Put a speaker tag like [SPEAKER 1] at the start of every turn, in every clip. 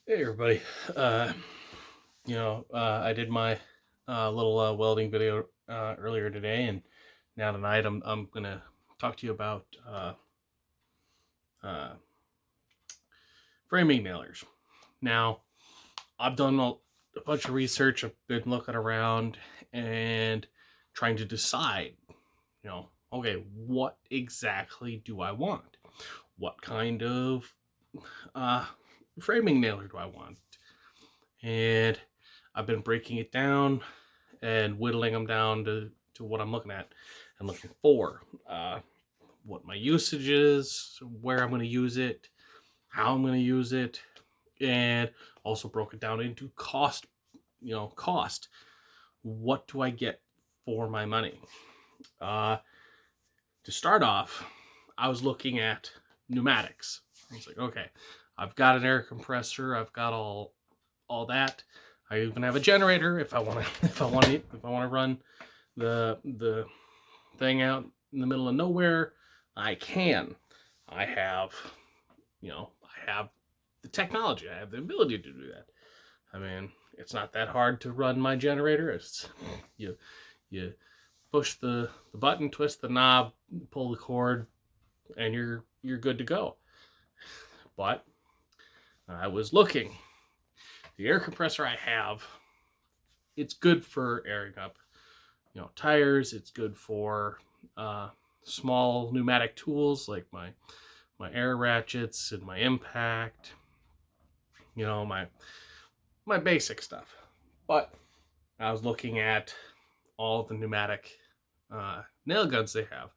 [SPEAKER 1] Hey everybody. Uh, I did my little welding video earlier today, and now tonight I'm gonna talk to you about uh, framing nailers. Now, I've done a bunch of research. I've been looking around and trying to decide, okay, what exactly do I want? What kind of uh, framing nailer do I want? And I've been breaking it down and whittling them down to what I'm looking at and looking for. What my usage is, where I'm going to use it, how I'm going to use it, and also broke it down into cost. Cost. What do I get for my money? Uh, to start off, I was looking at pneumatics. I was like, okay, I've got an air compressor. I've got all that. I even have a generator if I want to if I want to run the thing out in the middle of nowhere. I can. I have I have the technology. I have the ability to do that. I mean, it's not that hard to run my generator. It's you you push the button, twist the knob, pull the cord, and you're good to go. But I was looking. The air compressor I have, it's good for airing up, tires. It's good for uh, small pneumatic tools like my air ratchets and my impact. My basic stuff. But I was looking at all the pneumatic nail guns they have.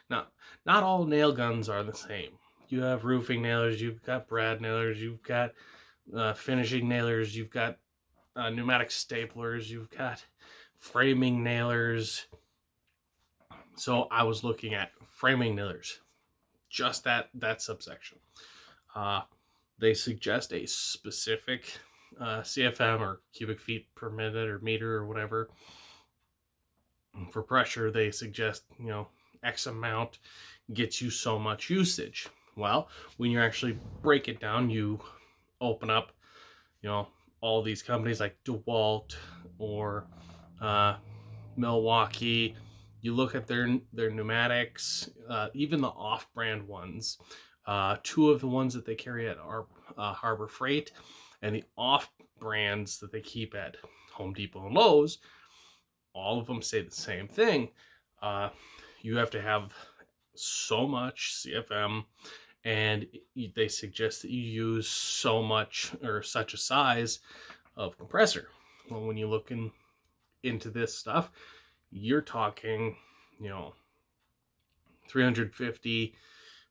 [SPEAKER 1] Now, not all nail guns are the same. You have roofing nailers, you've got brad nailers, you've got finishing nailers, you've got pneumatic staplers, you've got framing nailers. So I was looking at framing nailers, just that subsection. Uh, they suggest a specific CFM or cubic feet per minute or meter or whatever. For pressure, they suggest X amount gets you so much usage. Well, when you actually break it down, you open up you know all these companies like DeWalt or uh, Milwaukee. You look at their pneumatics, even the off-brand ones. Two of the ones that they carry at our Harbor Freight, and the off brands that they keep at Home Depot and Lowe's, all of them say the same thing. Uh, you have to have so much CFM, and they suggest that you use so much or such a size of compressor. Well, when you look into this stuff, you're talking, you know, 350,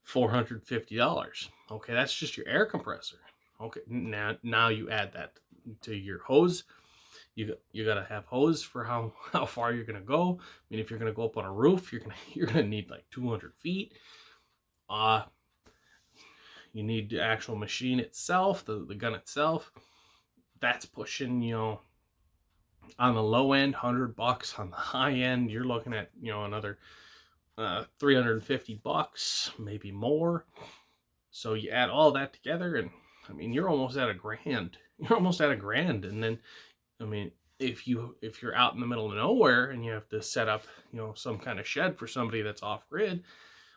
[SPEAKER 1] $450. Okay, that's just your air compressor. Okay, now you add that to your hose. You gotta have hose for how far you're gonna go. I mean, if you're gonna go up on a roof, you're gonna need like 200 feet. Uh you need the actual machine itself, the gun itself. That's pushing, on the low end, $100. On the high end, you're looking at another $350, maybe more. So you add all that together, and I mean, you're almost at a grand. You're almost at a grand, and then I mean, if you're out in the middle of nowhere and you have to set up, some kind of shed for somebody that's off grid,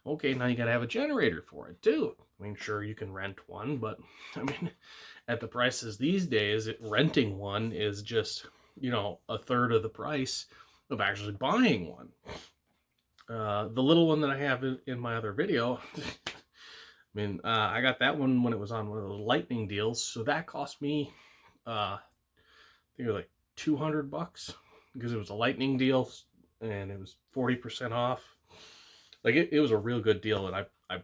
[SPEAKER 1] okay, now you got to have a generator for it too. I mean, sure, you can rent one, but I mean, at the prices these days, renting one is just a third of the price of actually buying one. The little one that I have in my other video, I mean, I got that one when it was on one of those lightning deals, so that cost me, I think it was like $200 because it was a lightning deal and it was 40% off. Like it was a real good deal, and I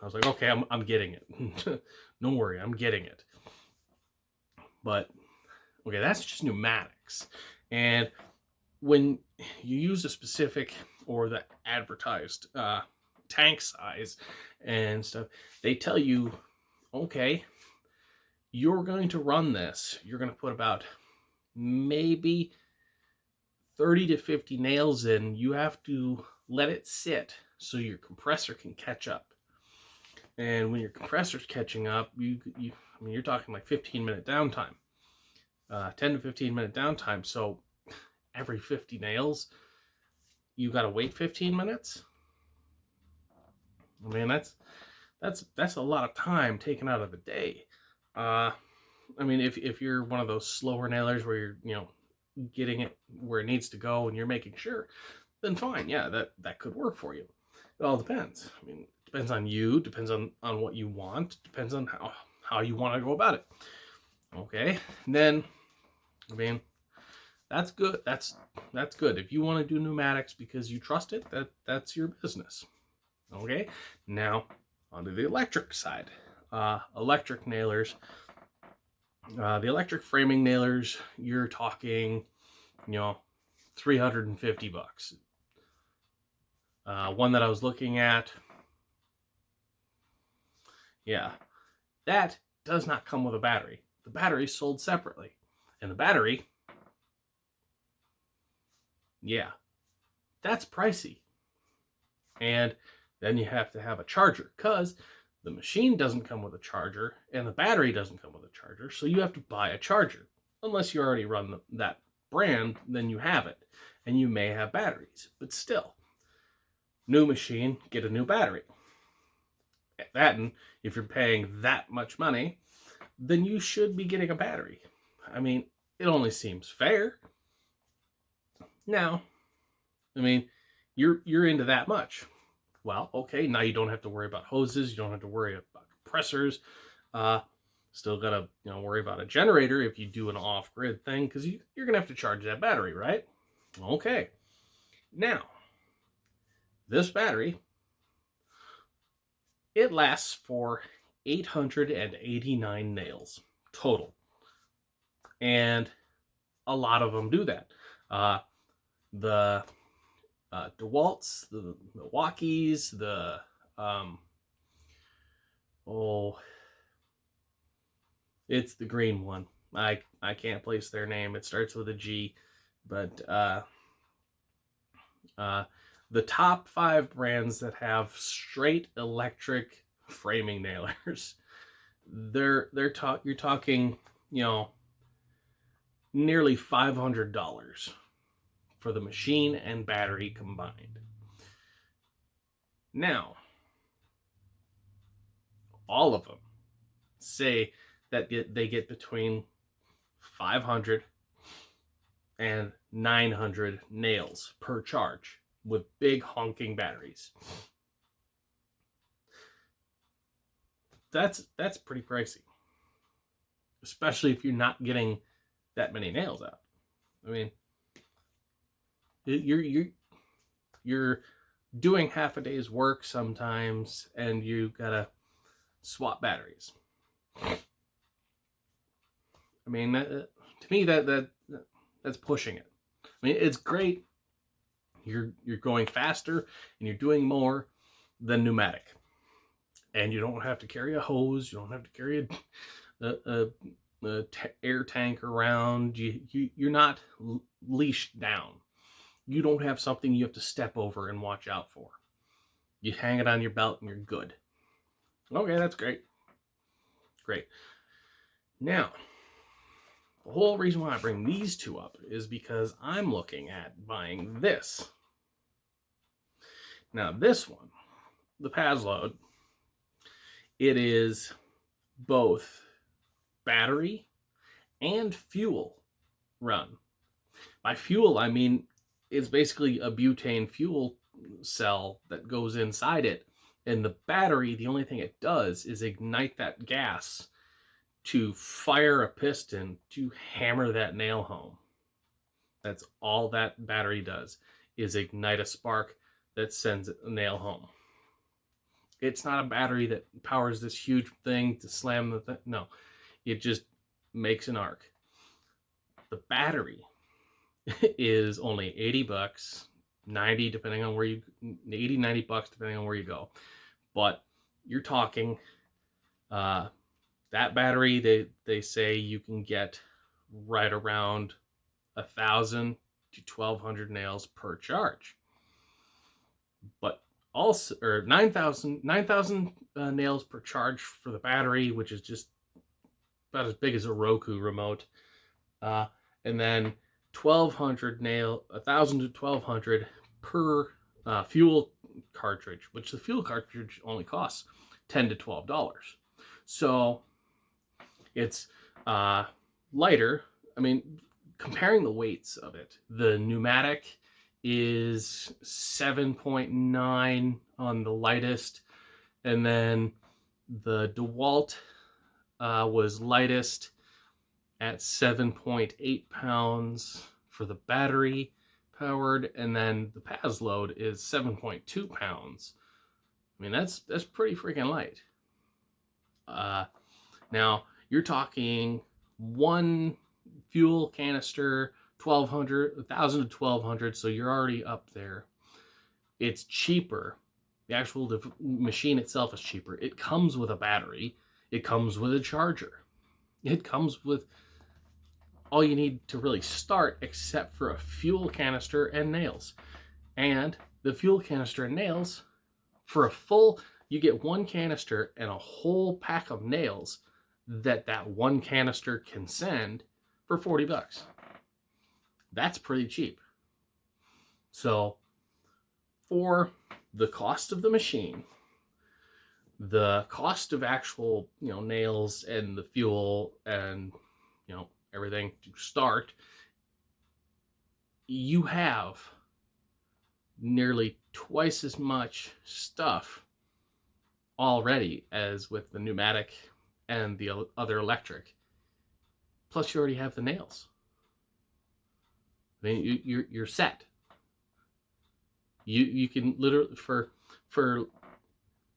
[SPEAKER 1] was like, okay, I'm getting it. Don't worry, I'm getting it. But okay, that's just pneumatics, and when you use a specific or the advertised tank size and stuff, they tell you, okay, you're going to run this. You're going to put about maybe 30 to 50 nails in. You have to let it sit so your compressor can catch up. And when your compressor's catching up, I mean, you're talking like 15-minute downtime, 10 to 15-minute downtime. So every 50 nails, you got to wait 15 minutes. I mean, that's a lot of time taken out of the day. I mean, if you're one of those slower nailers where you're getting it where it needs to go and you're making sure, then fine, yeah, that could work for you. It all depends. I mean, it depends on you, depends on what you want, depends on how you want to go about it. Okay, and then I mean, that's good. That's good. If you want to do pneumatics because you trust it, that's your business. Okay, now onto the electric side. Electric nailers. The electric framing nailers, you're talking, $350. One that I was looking at, yeah, that does not come with a battery. The battery is sold separately. And the battery, yeah, that's pricey. And then you have to have a charger because the machine doesn't come with a charger and the battery doesn't come with a charger. So you have to buy a charger. Unless you already run that brand, then you have it. And you may have batteries. But still, new machine, get a new battery. That, and if you're paying that much money, then you should be getting a battery. I mean, it only seems fair. Now, I mean, you're into that much. Well, okay, now you don't have to worry about hoses. You don't have to worry about compressors. Still got to worry about a generator if you do an off-grid thing because you're going to have to charge that battery, right? Okay. Now, this battery, it lasts for 889 nails total. And a lot of them do that. The DeWalt's, the Milwaukee's, it's the green one. I can't place their name. It starts with a G, but the top 5 brands that have straight electric framing nailers, you're talking, nearly $500 for the machine and battery combined. Now, all of them say that they get between 500 and 900 nails per charge with big honking batteries. That's pretty pricey, especially if you're not getting that many nails out. I mean, you're doing half a day's work sometimes, and you gotta swap batteries. I mean, to me, that's pushing it. I mean, it's great. You're going faster and you're doing more than pneumatic, and you don't have to carry a hose. You don't have to carry a air tank around. You're not leashed down. You don't have something you have to step over and watch out for. You hang it on your belt and you're good. Okay, that's great. Great. Now, the whole reason why I bring these two up is because I'm looking at buying this. Now, this one, the Paslode, it is both battery and fuel run. By fuel, I mean it's basically a butane fuel cell that goes inside it. And the battery, the only thing it does is ignite that gas to fire a piston to hammer that nail home. That's all that battery does, is ignite a spark that sends a nail home. It's not a battery that powers this huge thing to slam the thing. No, it just makes an arc. The battery is only $80, 90 depending on where you, 80, 90 bucks depending on where you go. But you're talking that battery, they say you can get right around 1,000 to 1,200 nails per charge. But also, or 9,000 nails per charge for the battery, which is just about as big as a Roku remote. Uh, and then 1,000 to 1,200 per fuel cartridge, which the fuel cartridge only costs $10 to $12. So it's lighter. I mean, comparing the weights of it, the pneumatic is 7.9 on the lightest, and then the DeWalt was lightest at 7.8 pounds for the battery powered, and then the Pazload is 7.2 pounds. I mean, that's pretty freaking light. Now you're talking one fuel canister, 1,000 to 1,200, so you're already up there. It's cheaper. The actual machine itself is cheaper. It comes with a battery. It comes with a charger. It comes with all you need to really start, except for a fuel canister and nails. And the fuel canister and nails, for a full, you get one canister and a whole pack of nails that one canister can send for $40. That's pretty cheap. So for the cost of the machine, the cost of actual, nails and the fuel and, everything to start, you have nearly twice as much stuff already as with the pneumatic and the other electric. Plus, you already have the nails. I mean, you're set. You can literally, for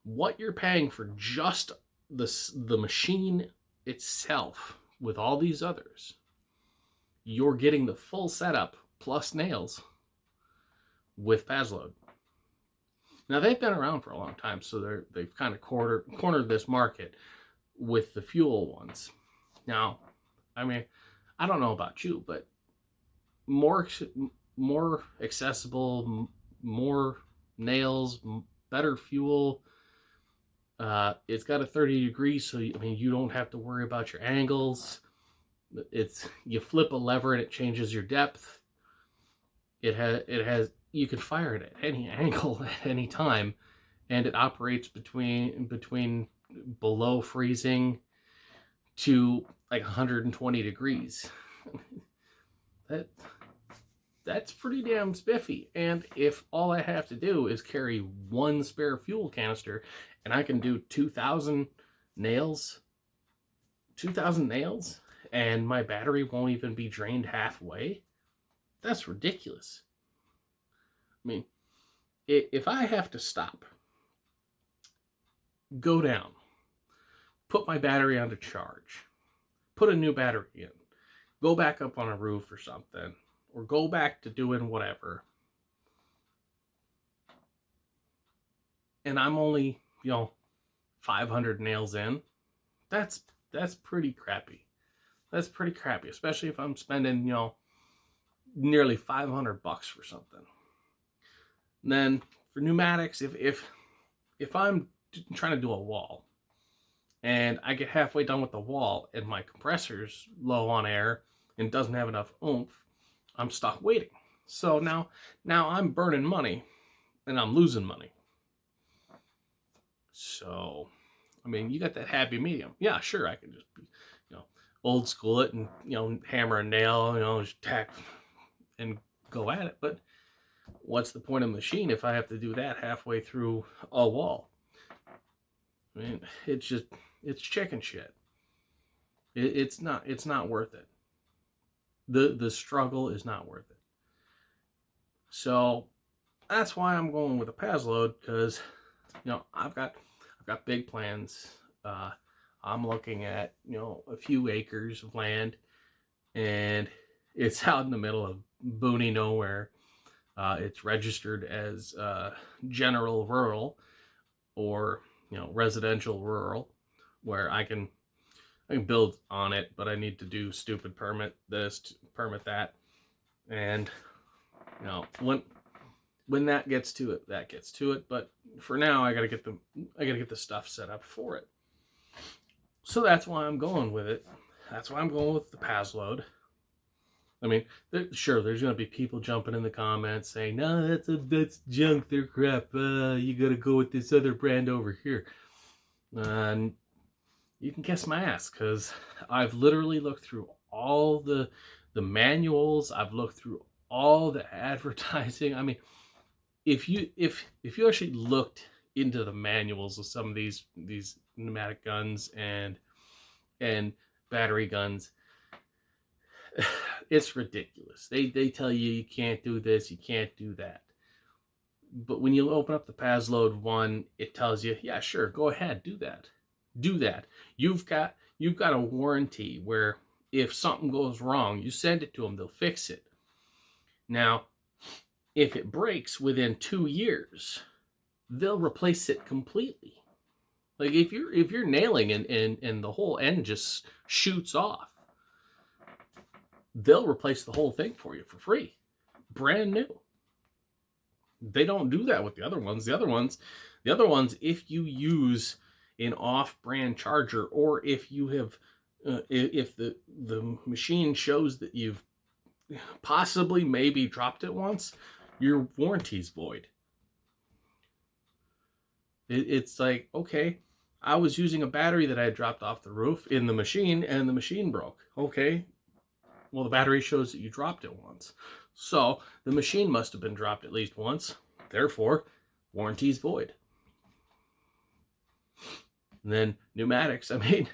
[SPEAKER 1] what you're paying for just the machine itself with all these others, you're getting the full setup plus nails with Pazload. Now, they've been around for a long time, so they've kind of cornered this market with the fuel ones. Now, I mean, I don't know about you, but more accessible, more nails, better fuel. It's got a 30 degrees, so you don't have to worry about your angles. You flip a lever and it changes your depth. It has you can fire it at any angle at any time, and it operates between below freezing to like 120 degrees. That's pretty damn spiffy. And if all I have to do is carry one spare fuel canister and I can do 2,000 nails, and my battery won't even be drained halfway, that's ridiculous. I mean, if I have to stop, go down, put my battery on to charge, put a new battery in, go back up on a roof or something, or go back to doing whatever, and I'm only, 500 nails in, that's pretty crappy. That's pretty crappy, especially if I'm spending, nearly $500 for something. And then for pneumatics, if I'm trying to do a wall and I get halfway done with the wall and my compressor's low on air and doesn't have enough oomph, I'm stuck waiting. So now I'm burning money and I'm losing money. So, I mean, you got that happy medium. Yeah, sure, I can just be, old school it and, hammer a nail, just tack and go at it. But what's the point of the machine if I have to do that halfway through a wall? I mean, it's chicken shit. It's not worth it. The struggle is not worth it. So that's why I'm going with a Pazload, because I've got big plans. I'm looking at a few acres of land, and it's out in the middle of boony nowhere. It's registered as general rural, or residential rural, where I can build on it, but I need to do stupid permit this, permit that, and when that gets to it, that gets to it. But for now, I gotta get the stuff set up for it. So that's why I'm going with it. That's why I'm going with the Pazload. I mean, sure, there's going to be people jumping in the comments saying, "No, that's junk. They're crap. You got to go with this other brand over here." And you can kiss my ass, because I've literally looked through all the manuals. I've looked through all the advertising. I mean, if you actually looked into the manuals of some of these pneumatic guns and battery guns, it's ridiculous. They tell you can't do this, you can't do that. But when you open up the Pazload one, it tells you, yeah, sure, go ahead, do that. Do that. You've got a warranty where if something goes wrong, you send it to them, they'll fix it. Now, if it breaks within 2 years, they'll replace it completely. Like if you're nailing and the whole end just shoots off, they'll replace the whole thing for you for free, brand new. They don't do that with the other ones. The other ones, if you use an off-brand charger, or if you have, if the machine shows that you've possibly maybe dropped it once, your warranty's void. It's like, okay, I was using a battery that I had dropped off the roof in the machine, and the machine broke. Okay, well, the battery shows that you dropped it once. So the machine must have been dropped at least once. Therefore, warranty's void. And then pneumatics. I mean,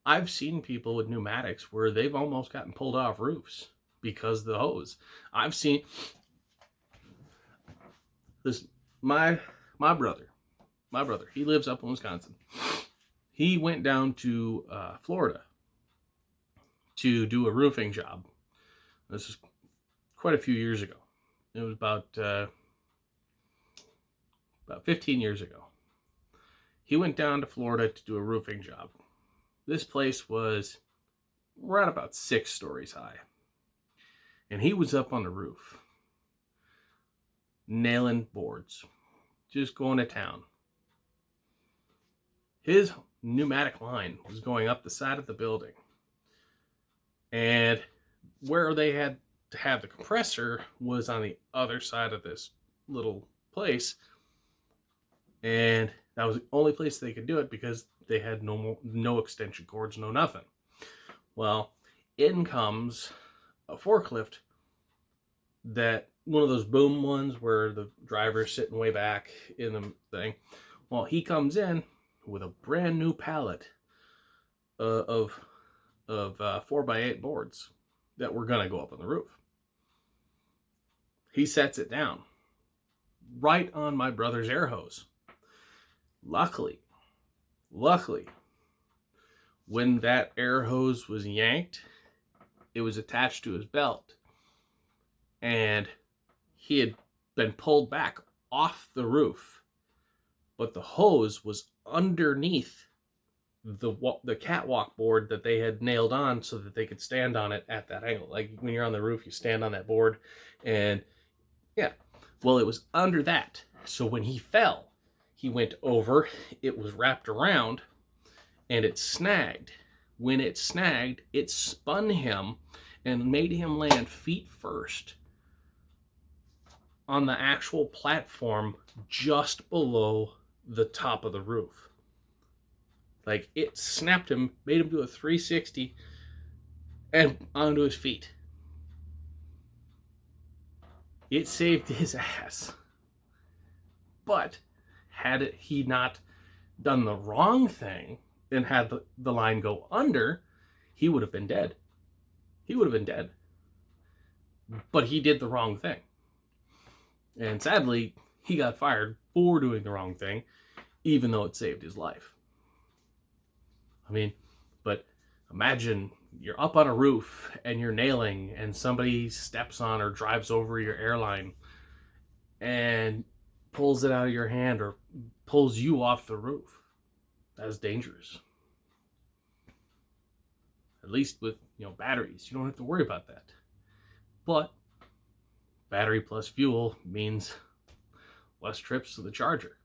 [SPEAKER 1] I've seen people with pneumatics where they've almost gotten pulled off roofs because of the hose. I've seen this. My brother, he lives up in Wisconsin. He went down to Florida to do a roofing job. This is quite a few years ago. It was about 15 years ago. He went down to Florida to do a roofing job. This place was right about 6 stories high. And he was up on the roof, nailing boards, just going to town. His pneumatic line was going up the side of the building. And where they had to have the compressor was on the other side of this little place. And that was the only place they could do it because they had no extension cords, no nothing. Well, in comes a forklift, that one of those boom ones where the driver's sitting way back in the thing. Well, he comes in with a brand new pallet of 4x8 boards that were gonna go up on the roof. He sets it down right on my brother's air hose. Luckily, when that air hose was yanked, it was attached to his belt, and he had been pulled back off the roof, but the hose was underneath the catwalk board that they had nailed on so that they could stand on it at that angle. Like when you're on the roof, you stand on that board, and yeah, well, it was under that. So when he fell, he went over, it was wrapped around, and it snagged. When it snagged, it spun him and made him land feet first on the actual platform just below the top of the roof. Like, it snapped him, made him do a 360 and onto his feet. It saved his ass. But had he not done the wrong thing and had the line go under, he would have been dead. He would have been dead. But he did the wrong thing. And sadly, he got fired for doing the wrong thing, even though it saved his life. I mean, but imagine you're up on a roof and you're nailing, and somebody steps on or drives over your airline and pulls it out of your hand or pulls you off the roof. That's dangerous. At least with, batteries, you don't have to worry about that. But battery plus fuel means less trips to the charger.